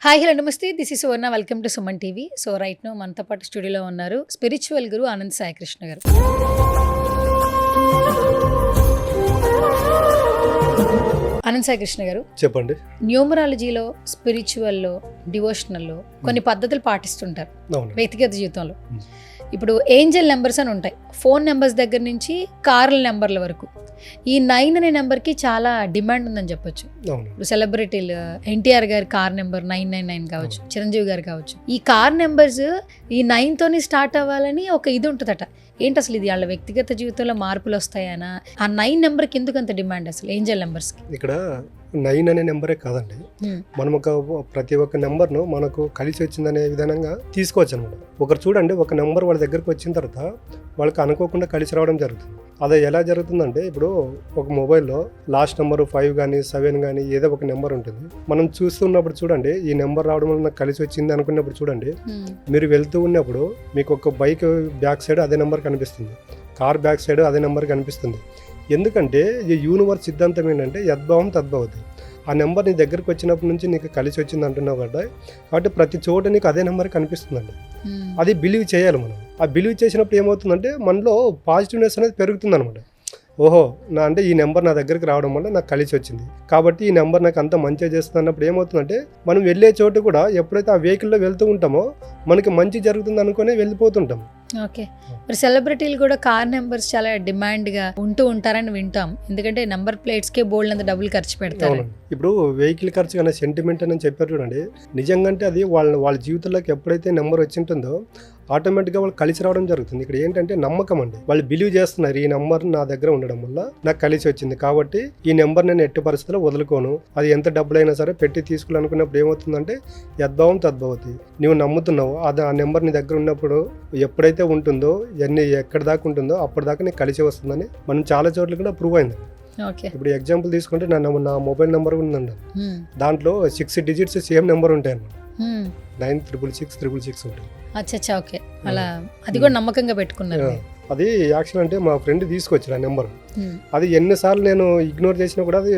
Hi hello నమస్తే this is Suvarna welcome to Suman TV. So right now మనతో పాటు స్టూడియోలో ఉన్నారు స్పిరిచువల్ గురు ఆనంద్ సాయి కృష్ణ గారు. ఆనంద్ సాయి కృష్ణ గారు చెప్పండి. న్యూమరాలజీలో, స్పిరిచువల్లో, డివోషనల్లో కొన్ని పద్ధతులు పాటిస్తుంటారు వ్యక్తిగత జీవితంలో. ఇప్పుడు ఏంజల్ నెంబర్స్ అని ఉంటాయి, ఫోన్ నెంబర్స్ దగ్గర నుంచి కార్ల నెంబర్ల వరకు. ఈ 9 అనే నెంబర్కి చాలా డిమాండ్ ఉందని చెప్పొచ్చు. ఇప్పుడు సెలబ్రిటీలు ఎన్టీఆర్ గారి కార్ నెంబర్ 999 కావచ్చు, చిరంజీవి గారు కావచ్చు. ఈ కార్ నెంబర్స్ ఈ 9తోనే స్టార్ట్ అవ్వాలని ఒక ఇది ఉంటుందట. ఏంటి అసలు ఇది వాళ్ళ వ్యక్తిగత జీవితంలో మార్పులు వస్తాయనా? ఆ 9 నెంబర్కి ఎందుకు అంత డిమాండ్ అసలు ఏంజల్ నెంబర్స్కి? ఇక్కడ 9 అనే నెంబరే కాదండి, మనం ప్రతి ఒక్క నెంబర్ను మనకు కలిసి వచ్చిందనే విధానంగా తీసుకోవచ్చు అనమాట. ఒకరు చూడండి, ఒక నెంబర్ వాళ్ళ దగ్గరకు వచ్చిన తర్వాత వాళ్ళకి అనుకోకుండా కలిసి రావడం జరుగుతుంది. అది ఎలా జరుగుతుందంటే, ఇప్పుడు ఒక మొబైల్లో లాస్ట్ నెంబర్ 5 కానీ 7 కానీ ఏదో ఒక నెంబర్ ఉంటుంది. మనం చూస్తున్నప్పుడు చూడండి, ఈ నెంబర్ రావడం వల్ల నాకు కలిసి వచ్చింది అనుకున్నప్పుడు చూడండి, మీరు వెళ్తూ ఉన్నప్పుడు మీకు ఒక బైక్ బ్యాక్ సైడ్ అదే నెంబర్ కనిపిస్తుంది, కార్ బ్యాక్ సైడ్ అదే నెంబర్ కనిపిస్తుంది. ఎందుకంటే ఈ యూనివర్స్ సిద్ధాంతం ఏంటంటే యద్భావం తద్భవతి. ఆ నెంబర్ నీ దగ్గరకు వచ్చినప్పటి నుంచి నీకు కలిసి వచ్చింది అంటున్నావు కదా, కాబట్టి ప్రతి చోట నీకు అదే నెంబర్ కనిపిస్తుందండి. అది బిలీవ్ చేయాలి మనం. ఆ బిలీవ్ చేసినప్పుడు ఏమవుతుందంటే మనలో పాజిటివ్నెస్ అనేది పెరుగుతుంది అనమాట. ఓహో, అంటే ఈ నెంబర్ నా దగ్గరికి రావడం వల్ల నాకు కలిసి వచ్చింది, కాబట్టి ఈ నెంబర్ నాకు అంత మంచిగా చేస్తుంది అన్నప్పుడు ఏమవుతుందంటే మనం వెళ్ళే చోటు కూడా ఎప్పుడైతే ఆ వెహికల్లో వెళ్తూ ఉంటామో మనకి మంచి జరుగుతుంది అనుకునే వెళ్ళిపోతుంటాం. ఓకే, మరి సెలబ్రిటీలు కూడా కార్ నెంబర్స్ చాలా డిమాండ్గా ఉంటూ ఉంటారని వింటాం. ఎందుకంటే నెంబర్ ప్లేట్స్కే బోల్డ్ అంత డబ్బులు ఖర్చు పెడతారు. ఇప్పుడు వెహికల్ ఖర్చు అనే సెంటిమెంట్ అని చెప్పారు చూడండి, నిజంగా అంటే అది వాళ్ళ జీవితంలోకి ఎప్పుడైతే నెంబర్ వచ్చి ఉంటుందో ఆటోమేటిక్గా వాళ్ళు కలిసి రావడం జరుగుతుంది. ఇక్కడ ఏంటంటే నమ్మకం అండి. వాళ్ళు బిలీవ్ చేస్తున్నారు, ఈ నెంబర్ నా దగ్గర ఉండడం వల్ల నాకు కలిసి వచ్చింది, కాబట్టి ఈ నెంబర్ నేను ఎట్టి పరిస్థితుల్లో వదులుకోను, అది ఎంత డబ్బులైనా సరే పెట్టి తీసుకోవాలనుకున్నప్పుడు ఏమవుతుందంటే యద్భావం తద్భవతి. నువ్వు నమ్ముతున్నావు, అది ఆ నెంబర్ నీ దగ్గర ఉన్నప్పుడు ఎప్పుడైతే ఉంటుందో, ఎక్కడి దాకా ఉంటుందో అప్పటిదాకా నీకు కలిసి వస్తుందని మనం చాలా చోట్ల కూడా ప్రూవ్ అయింది. ఇప్పుడు ఎగ్జాంపుల్ తీసుకుంటే నా మొబైల్ నెంబర్ ఉందండి, దాంట్లో 6 డిజిట్స్ సేమ్ నెంబర్ ఉంటాయి అన్నమాట. 966666 ఉంటుంది. ఓకే, అలా అది కూడా నమ్మకంగా పెట్టుకున్నారు. అది యాక్చువల్ అంటే మా ఫ్రెండ్ తీసుకొచ్చారు ఆ నెంబర్. అది ఎన్నిసార్లు నేను ఇగ్నోర్ చేసినా కూడా అది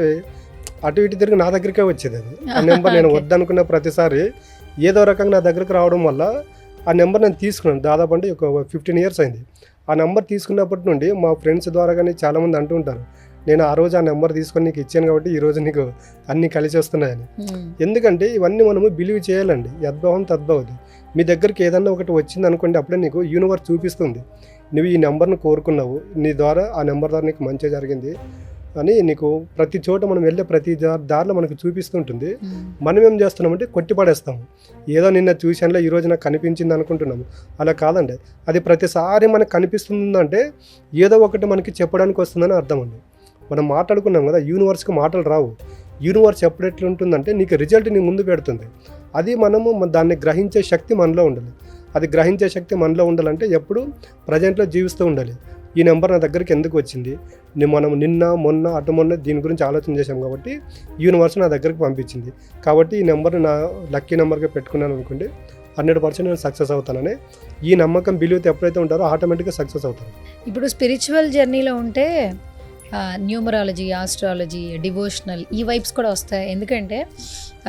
అటు ఇటు తిరిగి నా దగ్గరికే వచ్చేది. అది ఆ నెంబర్ నేను వద్దనుకున్న ప్రతిసారి ఏదో రకంగా నా దగ్గరకు రావడం వల్ల ఆ నెంబర్ నేను తీసుకున్నాను. దాదాపు అంటే ఒక 15 ఇయర్స్ అయింది. ఆ నెంబర్ తీసుకున్నప్పటి నుండి మా ఫ్రెండ్స్ ద్వారా కానీ చాలామంది అంటూ ఉంటారు, నేను ఆ రోజు ఆ నెంబర్ తీసుకొని నీకు ఇచ్చాను కాబట్టి ఈ రోజు నీకు అన్నీ కలిసి వస్తున్నాయని. ఎందుకంటే ఇవన్నీ మనము బిలీవ్ చేయాలండి. యద్భావం తద్భవతి. మీ దగ్గరికి ఏదన్నా ఒకటి వచ్చింది అనుకోండి, అప్పుడే నీకు యూనివర్స్ చూపిస్తుంది, నువ్వు ఈ నెంబర్ను కోరుకున్నావు, నీ ద్వారా ఆ నెంబర్ ద్వారా నీకు మంచిగా జరిగింది అని నీకు ప్రతి చోట మనం వెళ్ళే ప్రతి దారిలో మనకు చూపిస్తుంటుంది. మనం ఏం చేస్తున్నామంటే కొట్టిపడేస్తాము. ఏదో నిన్న చూశానులే ఈరోజు నాకు కనిపించింది అనుకుంటున్నాము. అలా కాదండి, అది ప్రతిసారి మనకు కనిపిస్తుందంటే ఏదో ఒకటి మనకి చెప్పడానికి వస్తుందని అర్థం అండి. మనం మాట్లాడుకున్నాం కదా, యూనివర్స్కి మాటలు రావు. యూనివర్స్ ఎట్లుంటుందంటే నీకు రిజల్ట్ నీ ముందు పెడుతుంది. అది మనము దాన్ని గ్రహించే శక్తి మనలో ఉండాలి. అది గ్రహించే శక్తి మనలో ఉండాలంటే ఎప్పుడు ప్రజెంట్లో జీవిస్తూ ఉండాలి. ఈ నెంబర్ నా దగ్గరికి ఎందుకు వచ్చింది, మనం నిన్న మొన్న అటు మొన్న దీని గురించి ఆలోచన చేశాం కాబట్టి యూనివర్స్ నా దగ్గరికి పంపించింది, కాబట్టి ఈ నెంబర్ నా లక్కీ నెంబర్గా పెట్టుకున్నాను అనుకోండి, 100% నేను సక్సెస్ అవుతానని ఈ నమ్మకం బిలీవ్ ఎప్పుడైతే ఉంటారో ఆటోమేటిక్గా సక్సెస్ అవుతాను. ఇప్పుడు స్పిరిచువల్ జర్నీలో ఉంటే న్యూమరాలజీ, ఆస్ట్రాలజీ, డివోషనల్ ఈ వైబ్స్ కూడా వస్తాయి. ఎందుకంటే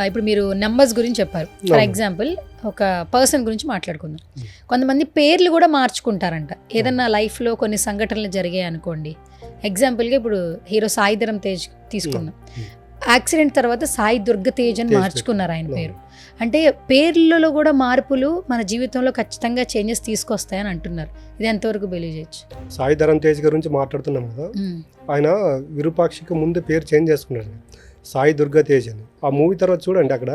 ఇప్పుడు మీరు నెంబర్స్ గురించి చెప్పారు. ఫర్ ఎగ్జాంపుల్ ఒక పర్సన్ గురించి మాట్లాడుకుందాం. కొంతమంది పేర్లు కూడా మార్చుకుంటారంట. ఏదన్నా లైఫ్లో కొన్ని సంఘటనలు జరిగాయి అనుకోండి, ఎగ్జాంపుల్గా ఇప్పుడు హీరో సాయి ధరమ్ తేజ్ తీసుకుందాం. యాక్సిడెంట్ తర్వాత సాయి దుర్గ తేజ్ అని మార్చుకున్నారు ఆయన పేరు. అంటే పేర్లలో కూడా మార్పులు మన జీవితంలో ఖచ్చితంగా చేంజెస్ తీసుకొస్తాయని అంటున్నారు. ఇది ఎంతవరకు బిలీవ్ చేయొచ్చు? సాయి ధరమ్ తేజ్ గురించి మాట్లాడుతున్నాం కదా, ఆయన విరూపాక్షకి ముందు పేరు చేంజ్ చేసుకున్నాడు, సాయి దుర్గా తేజ్ అని. ఆ మూవీ తర్వాత చూడండి, అక్కడ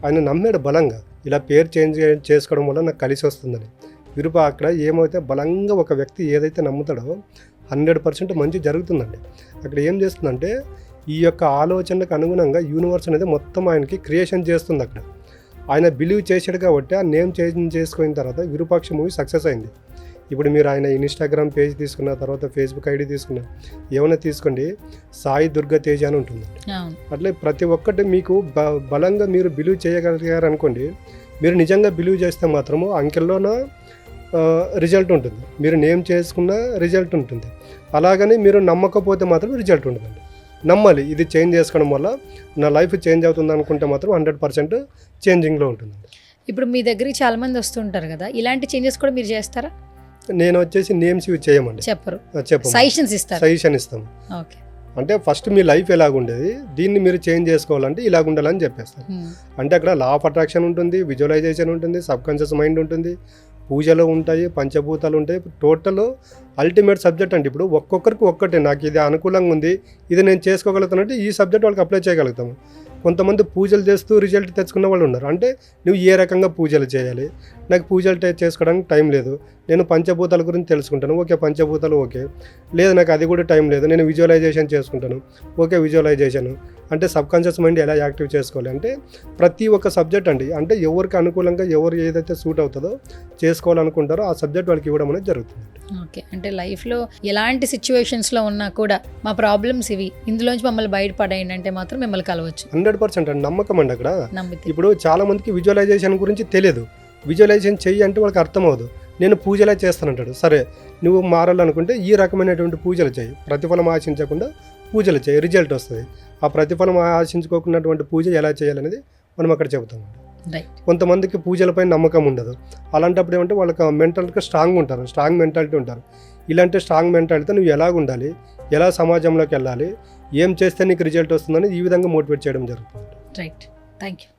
ఆయన నమ్మాడు బలంగా, ఇలా పేరు చేంజ్ చేసుకోవడం వల్ల నాకు కలిసి వస్తుందని. అక్కడ ఏమైతే బలంగా ఒక వ్యక్తి ఏదైతే నమ్ముతాడో 100% మంచి జరుగుతుందండి. అక్కడ ఏం చేస్తుందంటే ఈ యొక్క ఆలోచనలకు అనుగుణంగా యూనివర్స్ అనేది మొత్తం ఆయనకి క్రియేషన్ చేస్తుంది. అక్కడ ఆయన బిలీవ్ చేశాడు కాబట్టి ఆ నేమ్ చేంజ్ చేసుకున్న తర్వాత విరూపాక్ష మూవీ సక్సెస్ అయింది. ఇప్పుడు మీరు ఆయన ఇన్స్టాగ్రామ్ పేజ్ తీసుకున్న తర్వాత ఫేస్బుక్ ఐడి తీసుకున్న ఏమైనా తీసుకోండి, సాయి దుర్గా తేజ్ అని ఉంటుంది. అట్లే ప్రతి ఒక్కటి మీకు బలంగా మీరు బిలీవ్ చేయగలిగారు అనుకోండి, మీరు నిజంగా బిలీవ్ చేస్తే మాత్రము అంకెల్లోన రిజల్ట్ ఉంటుంది, మీరు నేమ్ చేసుకున్న రిజల్ట్ ఉంటుంది. అలాగని మీరు నమ్మకపోతే మాత్రం రిజల్ట్ ఉండదండి. నమ్మాలి. ఇది చేంజ్ చేసుకోవడం వల్ల నా లైఫ్ చేంజ్ అవుతుంది అనుకుంటే మాత్రం 100% చేంజింగ్లో ఉంటుంది. ఇప్పుడు మీ దగ్గరికి చాలా మంది వస్తుంటారు కదా, ఇలాంటి చేంజెస్ కూడా మీరు చేస్తారా? నేను వచ్చేసి నేమ్స్ యూజ్ చేయమండి, చెప్పరు, చెప్పండి, సజెషన్స్ ఇస్తారు. సజెషన్ ఇస్తాము. ఓకే. అంటే ఫస్ట్ మీ లైఫ్ ఎలాగుండేది, దీన్ని మీరు చేంజ్ చేసుకోవాలంటే ఇలాగ ఉండాలని చెప్పేస్తాను. అంటే అక్కడ లా ఆఫ్ అట్రాక్షన్ ఉంటుంది, విజువలైజేషన్ ఉంటుంది, సబ్ కాన్షియస్ మైండ్ ఉంటుంది, పూజలు ఉంటాయి, పంచభూతాలు ఉంటాయి. టోటల్ అల్టిమేట్ సబ్జెక్ట్ అండి. ఇప్పుడు ఒక్కొక్కరికి ఒక్కటే, నాకు ఇది అనుకూలంగా ఉంది, ఇది నేను చేసుకోగలుగుతానంటే ఈ సబ్జెక్ట్ వాళ్ళకి అప్లై చేయగలుగుతాము. కొంతమంది పూజలు చేస్తూ రిజల్ట్ తెచ్చుకున్న వాళ్ళు ఉన్నారు. అంటే నువ్వు ఏ రకంగా పూజలు చేయాలి, నాకు పూజలు చేసుకోవడానికి టైం లేదు, నేను పంచభూతాల గురించి తెలుసుకుంటాను, ఓకే పంచభూతాలు ఓకే, లేదు నాకు అది కూడా టైం లేదు, నేను విజువలైజేషన్ చేసుకుంటాను, ఓకే విజువలైజేషన్. అంటే సబ్ కాన్షియస్ మైండ్ ఎలా యాక్టివ్ చేసుకోవాలి అంటే ప్రతి ఒక్క సబ్జెక్ట్ అండి. అంటే ఎవరికి అనుకూలంగా ఎవరు ఏదైతే సూట్ అవుతుందో చేసుకోవాలనుకుంటారో ఆ సబ్జెక్ట్ వాళ్ళకి ఇవ్వడం అనేది జరుగుతుంది. ఓకే. అంటే లైఫ్లో ఎలాంటి సిచ్యువేషన్స్లో ఉన్నా కూడా మా ప్రాబ్లమ్స్ ఇవి, ఇందులోంచి మమ్మల్ని బయటపడేయండి అంటే మాత్రం మిమ్మల్ని కలవచ్చు. 100% అండి, నమ్మకం అండి. అక్కడ నమ్మితే ఇప్పుడు చాలా మందికి విజువలైజేషన్ గురించి తెలియదు. విజువలైజేషన్ చెయ్యి అంటే వాళ్ళకి అర్థం అవ్వదు. నేను పూజలే చేస్తానంటాడు. సరే నువ్వు మారాలనుకుంటే ఈ రకమైనటువంటి పూజలు చేయి, ప్రతిఫలం ఆశించకుండా పూజలు చేయి, రిజల్ట్ వస్తుంది. ఆ ప్రతిఫలం ఆశించుకోకున్నటువంటి పూజ ఎలా చేయాలనేది మనం అక్కడ చెబుతాం. రైట్. కొంతమందికి పూజలపై నమ్మకం ఉండదు. అలాంటప్పుడు ఏమంటే వాళ్ళకి మెంటల్గా స్ట్రాంగ్ ఉంటారు, స్ట్రాంగ్ మెంటాలిటీ ఉంటారు. ఇలాంటి స్ట్రాంగ్ మెంటాలిటీతో నువ్వు ఎలాగ ఉండాలి, ఎలా సమాజంలోకి వెళ్ళాలి, ఏం చేస్తే నీకు రిజల్ట్ వస్తుందని ఈ విధంగా మోటివేట్ చేయడం జరుగుతుంది. రైట్. Thank you.